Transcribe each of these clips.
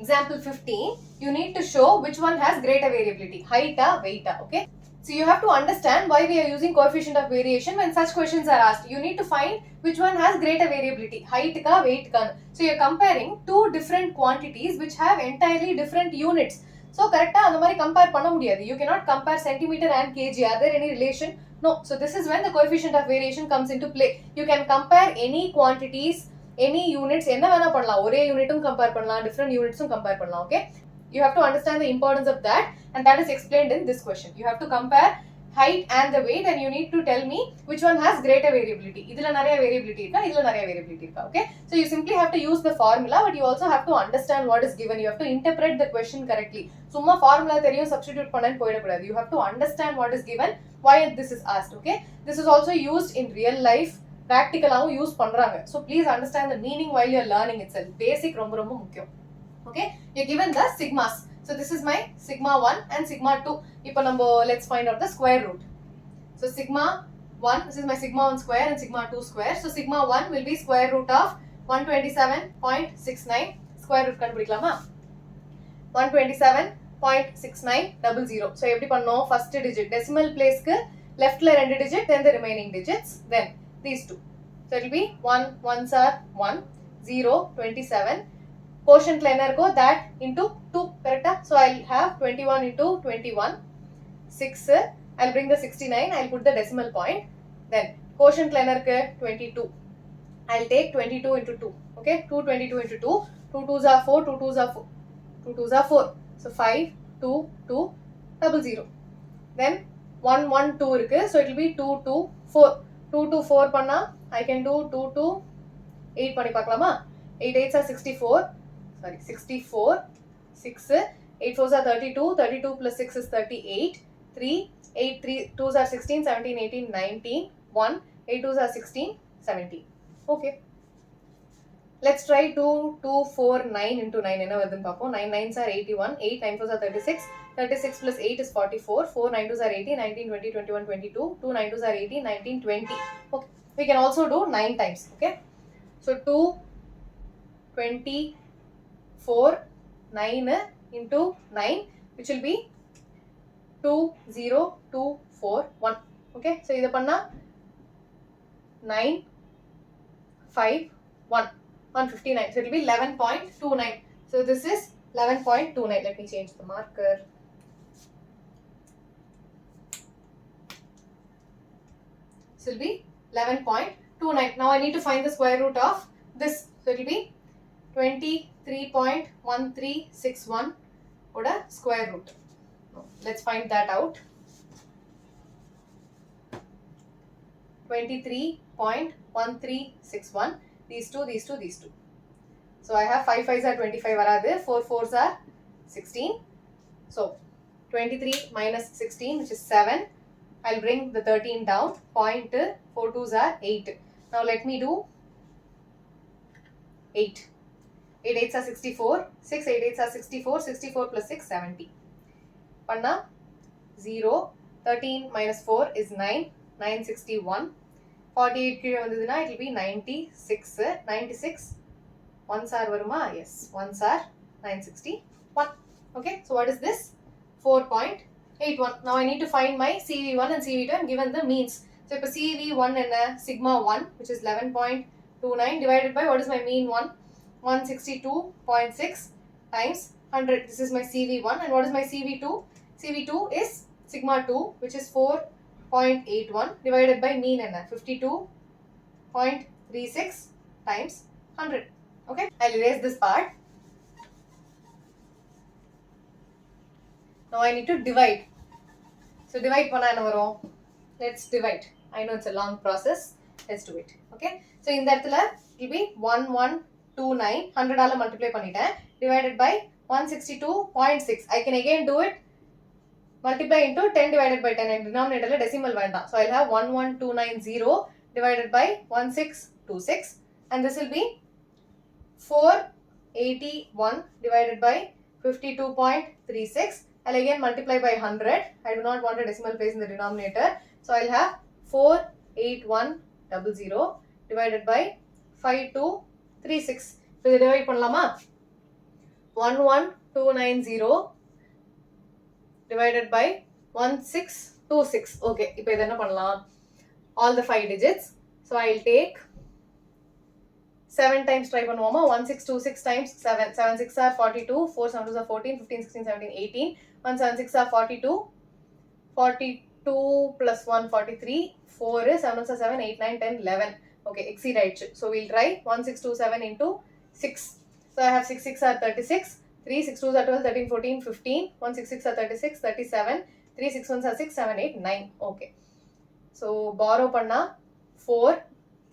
example 15, you need to show which one has greater variability, height or weight, okay? So you have to understand why we are using coefficient of variation when such questions are asked. You need to find which one has greater variability, height ka, weight ka. So you're comparing two different quantities which have entirely different units. So correct அந்த மாதிரி compare பண்ண முடியாது. You cannot compare centimeter and kg. Are there any relation? No. So this is when the coefficient of variation comes into play. You can compare any quantities, any units, என்ன வேணா பண்ணலாம். ஒரே யூனிட்டும் compare பண்ணலாம், different unitsum compare பண்ணலாம், okay? You have to understand the importance of that, and that is explained in this question. You have to compare height and the weight, and you need to tell me which one has greater variability. Idhula nariya variability irukka, idhula nariya variability irukka, okay? So you simply have to use the formula, but you also have to understand what is given. You have to interpret the question correctly. Summa formula theriyum substitute pannan poidakudadu. You have to understand what is given, why this is asked, okay? This is also used in real life, practical avum use பண்றாங்க. So please understand the meaning while you are learning itself. Basic ரொம்ப ரொம்ப முக்கியம். Okay, you're given the sigmas. So this is my sigma 1 and sigma 2. Ipo nambo let's find out the square root. So sigma 1, this is my sigma 1 square and sigma 2 square. So sigma 1 will be square root of 127.69. Square root kandupidikalama. 127.6900. So eppadi pannom, first digit decimal place ku left la rendu digit, then the remaining digits, then these two. So it will be 1 ones are 1, 0, 27. Quotient la enna irukko, that into 2, correct? So I'll have 21 into 21, 6. I'll bring the 69, I'll put the decimal point. Then quotient la enna irukku, 22. I'll take 22 into 2, okay? 222 into 2, 2 2s are 4, 2 2s are 4, 2 2s are 4. So 5, 2, 2, 00. Then 1 1 2 irukku, so it will be 2 2 4. 2 2 4 panna, I can do 2 2 8 panni paakalama. 8 8s are 64. Sorry, 64, 6, 8 4s are 32, 32 plus 6 is 38, 3, 8 3 2s are 16, 17, 18, 19, 1, 8 2s are 16, 17. Okay. Let's try 2, 2, 4, 9 into 9. Enna varudhu paapom. 9 9s are 81, 8 9 4s are 36, 36 plus 8 is 44, 4 9 2s are 18, 19, 20, 21, 22, 2 9 2s are 18, 19, 20. Okay. We can also do 9 times, okay? So 2, 20, 4, 9 into 9, which will be 2, 0, 2, 4, 1. Okay, so this panna 9, 5, 1, 159. So it will be 11.29. So this is 11.29. Let me change the marker. So it will be 11.29. Now I need to find the square root of this. So it will be 23.1361 oda square root. Let's find that out. 23.1361. These two, these two, these two. So I have 5 5s are 25 varadu, 4 4s are 16. So 23 minus 16, which is 7. I'll bring the 13 down. 4 2s are 8. Now let me do 8. 8 8s are 64, 6 8 8s are 64, 64 plus 6, 70. Panna 0, 13 minus 4 is 9, 961. 48 kilo vandaduna, it will be 96, 96. Ones are varuma, yes, ones are 961. Okay, so what is this? 4.81. Now I need to find my CV1 and CV2 and given the means. So if CV1 and sigma 1, which is 11.29 divided by, what is my mean 1? 162.6 times 100. This is my CV1. And what is my CV2? CV2 is sigma 2, which is 4.81 divided by mean and 52.36 times 100. Okay, I'll erase this part. Now I need to divide. So divide panna enna varum? Let's divide. I know it's a long process. Let's do it. Okay, so in that it will be 1129, 100 ஆல multiply பண்ணிட்டேன், divided by 162.6. I can again do it, multiply into 10 divided by 10, and denominator la decimal வேண்டாம். So I'll have 11290 divided by 1626, and this will be 481 divided by 52.36. I'll again multiply by 100. I do not want a decimal place in the denominator, so I'll have 48100 divided by 5236. So divide பண்ணலாமா? 11290 divided by 1626. Okay, இப்போ இத என்ன பண்ணலாம்? All the 5 digits. So I'll take 7 times try பண்ணுவோமா? 1626 times 7. 7 6 are 42, 4 7 2 are 14, 15 16 17 18. 1 7 6 are 42. 42 plus 1 43. 4 7 1 are 7 8 9 10 11. Okay, exceed ஆயிடுச்சு. So we'll try 1627 into 6. So I have 6 6 are 36. 3 6 2s are 12 13 14 15. 1 6 6 are 36 37. 3 6 1s are 6 7 8 9. Okay. So borrow panna 4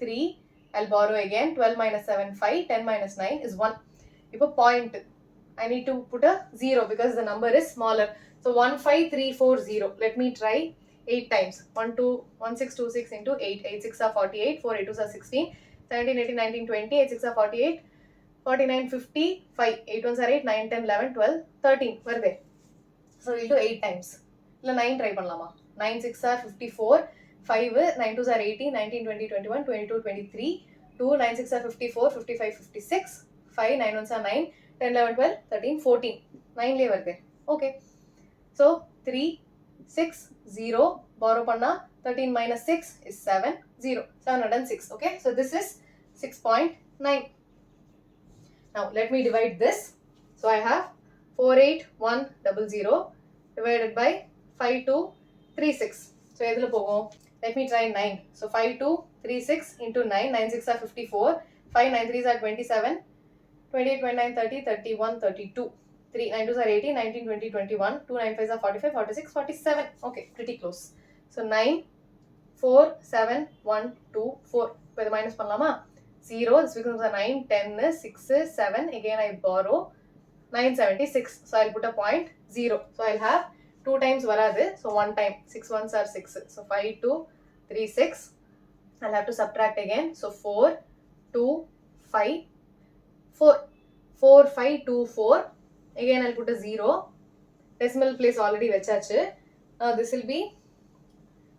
3. I'll borrow again. 12 minus 7 5. 10 minus 9 is 1. Now point. I need to put a 0 because the number is smaller. So 15340. Let me try 8 times. 1626 into 8. 8 6 are 48. 4 8 2s are 16. 17 18 19 20. 8 6 are 48. 49 50. 5. 8 1s are 8. 9 10 11 12 13. Where are they? So we'll do 8 times. 9 try பண்ணலாமா? 9 6 are 54. 5 9 2s are 18. 19 20 21 22 23. 2 9 6 are 54. 55 56. 5 9 1s are 9. 10 11 12 13 14. 9 லே வருது. Okay. So 3 6 0 borrow panna 13 minus 6 is 7 0 706. Okay, so this is 6.9. Now let me divide this. So I have 48100 divided by 5236. So edhula pogum? Let me try 9. So 5236 into 9. 9 6 are 54. 5 9 3s are 27. 28 29 30 31 32. 3 9 2s are 18. 19 20 21. 2 9 5s are 45 46 47. Okay, pretty close. So 9 4 7 1 2 4. இப்போ இதை minus பண்ணலாமா? 0, this becomes a 9 10 6 7. Again I borrow 976. So I'll put a point 0. So I'll have 2 times varadu. So 1 time. 6 ones are 6. So 5 2 3 6. I'll have to subtract again. So 4 2 5 4. 4 5 2 4. Again I'll put a 0. Decimal place already vechachu. Now this will be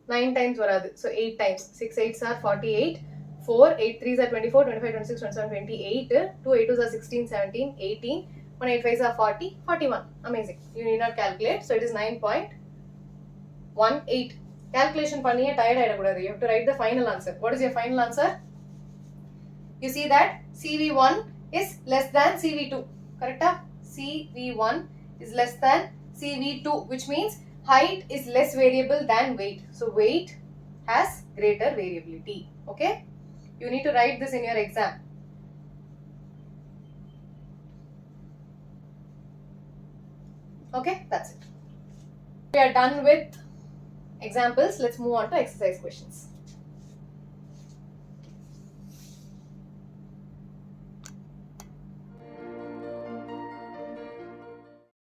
9 times varadu. So 8 times. 6 8s are 48. 4 8 3s are 24, 25 26 27 28. 2 8 2s are 16 17 18. 1 8 5s are 40 41. Amazing. You need not calculate. So it is 9.18. Calculation பண்ணியே tired ஆயிடக்கூடாது. You have to write the final answer. What is your final answer? You see that CV1 is less than CV2. Correct? CV1 is less than CV2, which means height is less variable than weight. So weight has greater variability. Okay? You need to write this in your exam. Okay, that's it. We are done with examples. Let's move on to exercise questions.